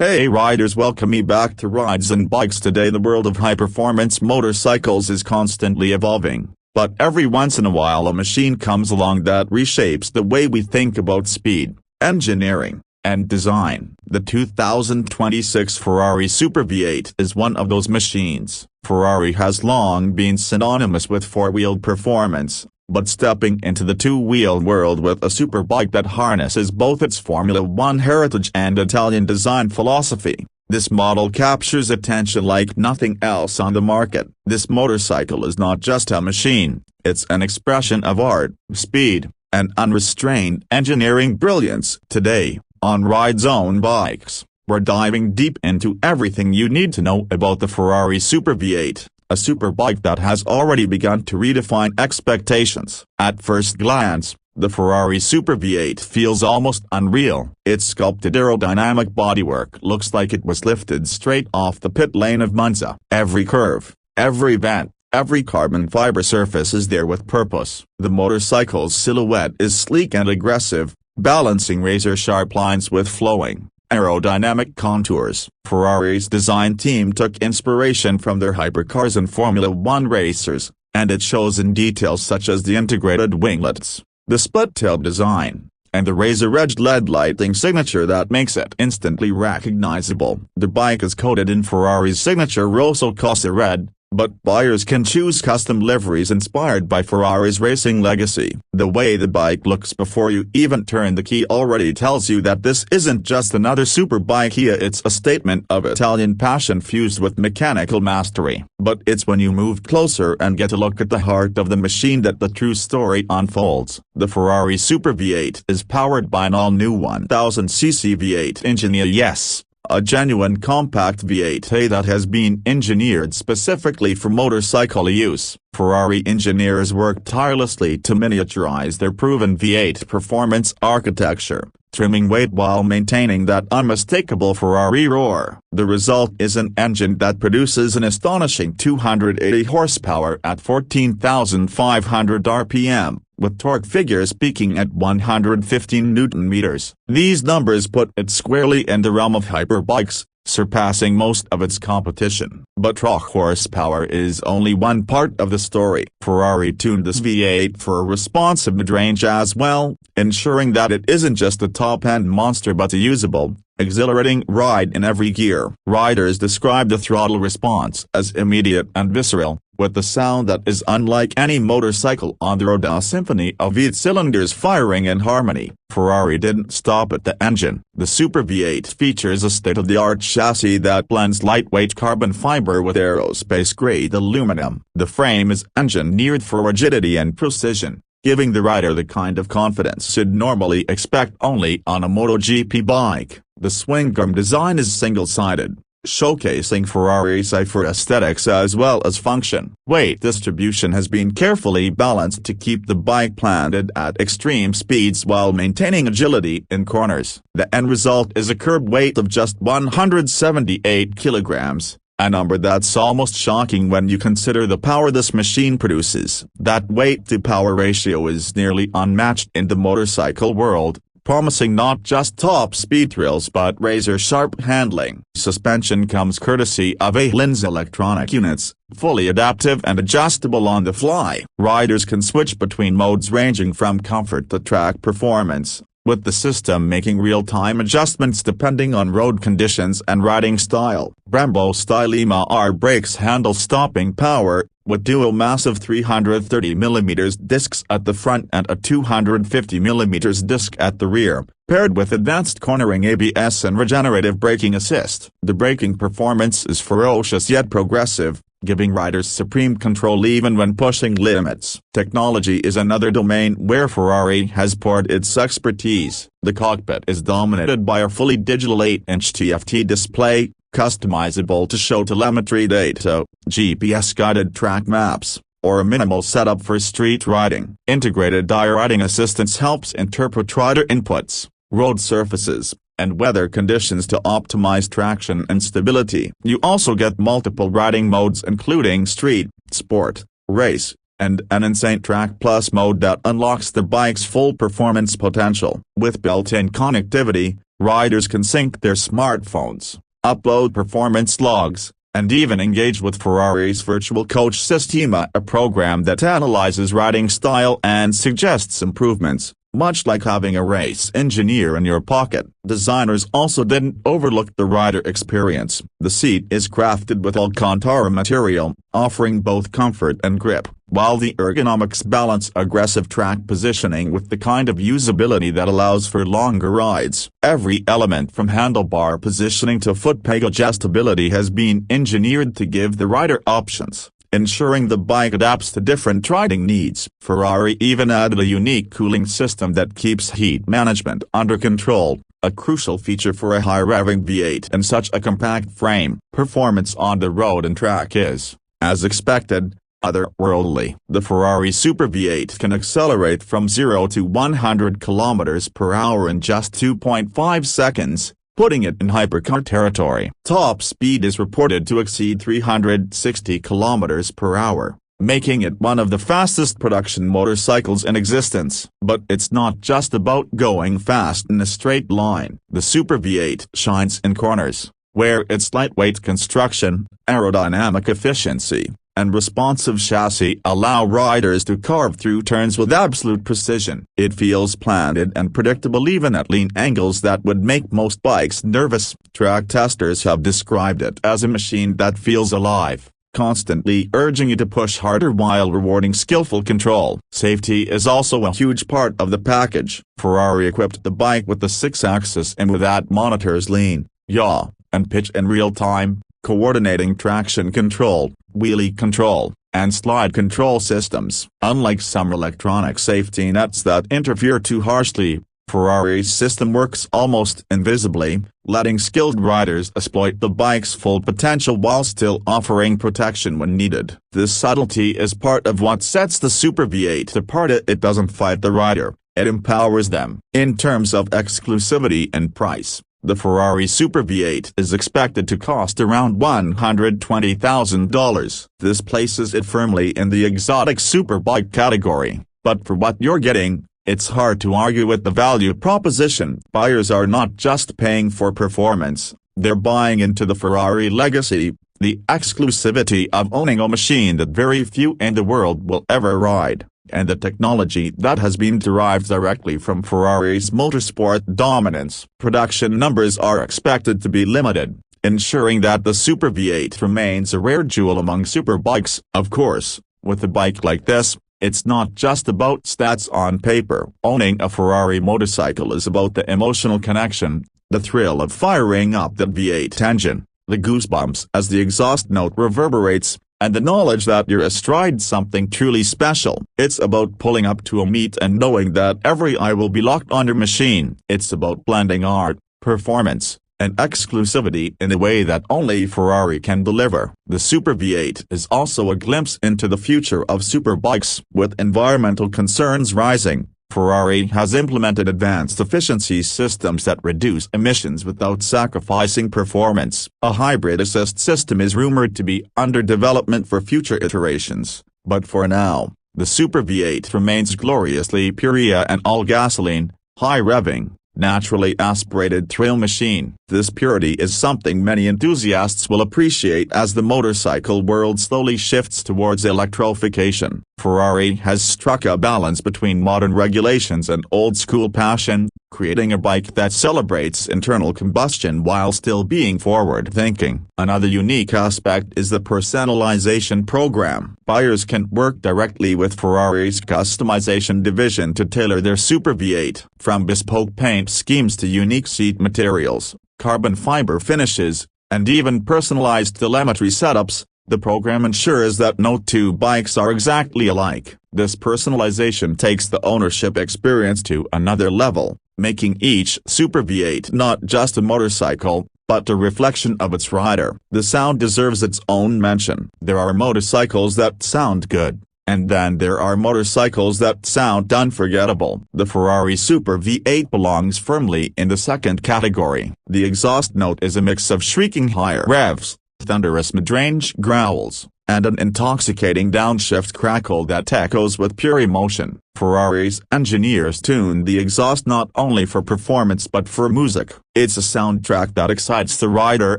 Hey riders, welcome me back to Rides and Bikes. Today the world of high-performance motorcycles is constantly evolving, but every once in a while a machine comes along that reshapes the way we think about speed, engineering, and design. The 2026 Ferrari Super V8 is one of those machines. Ferrari has long been synonymous with four-wheeled performance, but stepping into the two-wheel world with a superbike that harnesses both its Formula One heritage and Italian design philosophy, this model captures attention like nothing else on the market. This motorcycle is not just a machine, it's an expression of art, speed, and unrestrained engineering brilliance. Today, on Rides and Bikes, we're diving deep into everything you need to know about the Ferrari Super V8. A superbike that has already begun to redefine expectations. At first glance, the Ferrari Super V8 feels almost unreal. Its sculpted aerodynamic bodywork looks like it was lifted straight off the pit lane of Monza. Every curve, every bend, every carbon fiber surface is there with purpose. The motorcycle's silhouette is sleek and aggressive, balancing razor-sharp lines with flowing, aerodynamic contours. Ferrari's design team took inspiration from their hypercars and Formula One racers, and it shows in details such as the integrated winglets, the split-tail design, and the razor-edged LED lighting signature that makes it instantly recognizable. The bike is coated in Ferrari's signature Rosso Corsa red, but buyers can choose custom liveries inspired by Ferrari's racing legacy. The way the bike looks before you even turn the key already tells you that this isn't just another superbike here, it's a statement of Italian passion fused with mechanical mastery. But it's when you move closer and get a look at the heart of the machine that the true story unfolds. The Ferrari Super V8 is powered by an all-new 1000cc V8 engine. Yes, a genuine compact V8 that has been engineered specifically for motorcycle use. Ferrari engineers worked tirelessly to miniaturize their proven V8 performance architecture, trimming weight while maintaining that unmistakable Ferrari roar. The result is an engine that produces an astonishing 280 horsepower at 14,500 RPM. With torque figures peaking at 115 Newton-meters. These numbers put it squarely in the realm of hyperbikes, surpassing most of its competition. But raw horsepower is only one part of the story. Ferrari tuned this V8 for a responsive mid-range as well, ensuring that it isn't just a top-end monster but a usable, exhilarating ride in every gear. Riders describe the throttle response as immediate and visceral, with a sound that is unlike any motorcycle on the road, a symphony of 8 cylinders firing in harmony. Ferrari didn't stop at the engine. The Super V8 features a state-of-the-art chassis that blends lightweight carbon fiber with aerospace-grade aluminum. The frame is engineered for rigidity and precision, giving the rider the kind of confidence you'd normally expect only on a MotoGP bike. The swing arm design is single-sided, showcasing Ferrari's cipher aesthetics as well as function. Weight distribution has been carefully balanced to keep the bike planted at extreme speeds while maintaining agility in corners. The end result is a curb weight of just 178 kilograms, a number that's almost shocking when you consider the power this machine produces. That weight-to-power ratio is nearly unmatched in the motorcycle world, promising not just top speed thrills but razor-sharp handling. Suspension comes courtesy of Öhlins electronic units, fully adaptive and adjustable on the fly. Riders can switch between modes ranging from comfort to track performance, with the system making real-time adjustments depending on road conditions and riding style. Brembo Stylema R brakes handle stopping power, with dual massive 330mm discs at the front and a 250mm disc at the rear, paired with advanced cornering ABS and regenerative braking assist. The braking performance is ferocious yet progressive, giving riders supreme control even when pushing limits. Technology is another domain where Ferrari has poured its expertise. The cockpit is dominated by a fully digital 8-inch TFT display, customizable to show telemetry data, GPS-guided track maps, or a minimal setup for street riding. Integrated riding assistance helps interpret rider inputs, road surfaces, and weather conditions to optimize traction and stability. You also get multiple riding modes including street, sport, race, and an Insane Track Plus mode that unlocks the bike's full performance potential. With built-in connectivity, Riders can sync their smartphones, upload performance logs, and even engage with Ferrari's virtual coach Sistema, a program that analyzes riding style and suggests improvements, much like having a race engineer in your pocket. Designers also didn't overlook the rider experience. The seat is crafted with Alcantara material, offering both comfort and grip, while the ergonomics balance aggressive track positioning with the kind of usability that allows for longer rides. Every element from handlebar positioning to foot peg adjustability has been engineered to give the rider options, ensuring the bike adapts to different riding needs. Ferrari even added a unique cooling system that keeps heat management under control, a crucial feature for a high-revving V8 and such a compact frame. Performance on the road and track is, as expected, otherworldly. The Ferrari Super V8 can accelerate from 0 to 100 km per hour in just 2.5 seconds, putting it in hypercar territory. Top speed is reported to exceed 360 km per hour, making it one of the fastest production motorcycles in existence. But it's not just about going fast in a straight line. The Super V8 shines in corners, where its lightweight construction, aerodynamic efficiency, and responsive chassis allow riders to carve through turns with absolute precision. It feels planted and predictable even at lean angles that would make most bikes nervous. Track testers have described it as a machine that feels alive, constantly urging you to push harder while rewarding skillful control. Safety is also a huge part of the package. Ferrari equipped the bike with the 6-axis and that monitors lean, yaw, and pitch in real time, coordinating traction control, wheelie control, and slide control systems. Unlike some electronic safety nets that interfere too harshly, Ferrari's system works almost invisibly, letting skilled riders exploit the bike's full potential while still offering protection when needed. This subtlety is part of what sets the Super V8 apart. It doesn't fight the rider, it empowers them. In terms of exclusivity and price, the Ferrari Super V8 is expected to cost around $120,000. This places it firmly in the exotic superbike category, but for what you're getting, it's hard to argue with the value proposition. Buyers are not just paying for performance, they're buying into the Ferrari legacy, the exclusivity of owning a machine that very few in the world will ever ride, and the technology that has been derived directly from Ferrari's motorsport dominance. Production numbers are expected to be limited, ensuring that the Super V8 remains a rare jewel among superbikes. Of course, with a bike like this, it's not just about stats on paper. Owning a Ferrari motorcycle is about the emotional connection, the thrill of firing up that V8 engine, the goosebumps as the exhaust note reverberates, and the knowledge that you're astride something truly special. It's about pulling up to a meet and knowing that every eye will be locked on your machine. It's about blending art, performance, and exclusivity in a way that only Ferrari can deliver. The Super V8 is also a glimpse into the future of superbikes. With environmental concerns rising, Ferrari has implemented advanced efficiency systems that reduce emissions without sacrificing performance. A hybrid assist system is rumored to be under development for future iterations, but for now, the Super V8 remains gloriously pure and all-gasoline, high-revving, naturally aspirated thrill machine. This purity is something many enthusiasts will appreciate as the motorcycle world slowly shifts towards electrification. Ferrari has struck a balance between modern regulations and old-school passion, creating a bike that celebrates internal combustion while still being forward-thinking. Another unique aspect is the personalization program. Buyers can work directly with Ferrari's customization division to tailor their Super V8. From bespoke paint schemes to unique seat materials, carbon fiber finishes, and even personalized telemetry setups, the program ensures that no two bikes are exactly alike. This personalization takes the ownership experience to another level, making each Super V8 not just a motorcycle, but a reflection of its rider. The sound deserves its own mention. There are motorcycles that sound good, and then there are motorcycles that sound unforgettable. The Ferrari Super V8 belongs firmly in the second category. The exhaust note is a mix of shrieking higher revs, thunderous mid-range growls, and an intoxicating downshift crackle that echoes with pure emotion. Ferrari's engineers tuned the exhaust not only for performance but for music. It's a soundtrack that excites the rider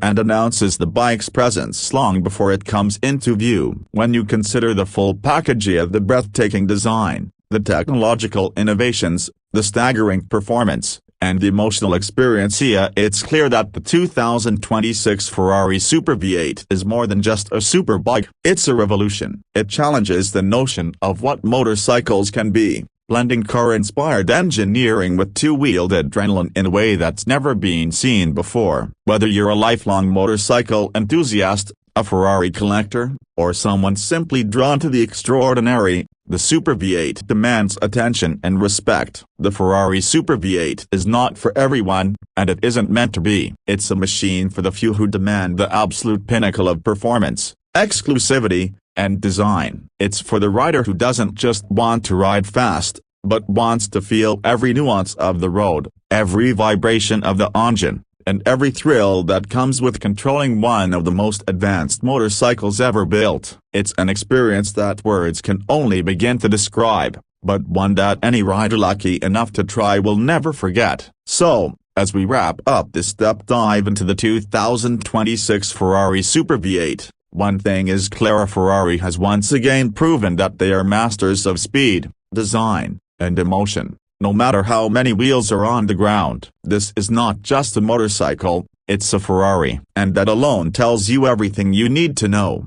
and announces the bike's presence long before it comes into view. When you consider the full package of the breathtaking design, the technological innovations, the staggering performance, and the emotional experience, it's clear that the 2026 Ferrari Super V8 is more than just a superbike. It's a revolution. It challenges the notion of what motorcycles can be, blending car-inspired engineering with two-wheeled adrenaline in a way that's never been seen before. Whether you're a lifelong motorcycle enthusiast, a Ferrari collector, or someone simply drawn to the extraordinary, the Super V8 demands attention and respect. The Ferrari Super V8 is not for everyone, and it isn't meant to be. It's a machine for the few who demand the absolute pinnacle of performance, exclusivity, and design. It's for the rider who doesn't just want to ride fast, but wants to feel every nuance of the road, every vibration of the engine, and every thrill that comes with controlling one of the most advanced motorcycles ever built. It's an experience that words can only begin to describe, but one that any rider lucky enough to try will never forget. So, as we wrap up this deep dive into the 2026 Ferrari Super V8, one thing is clear: Ferrari has once again proven that they are masters of speed, design, and emotion. No matter how many wheels are on the ground, this is not just a motorcycle, it's a Ferrari. And that alone tells you everything you need to know.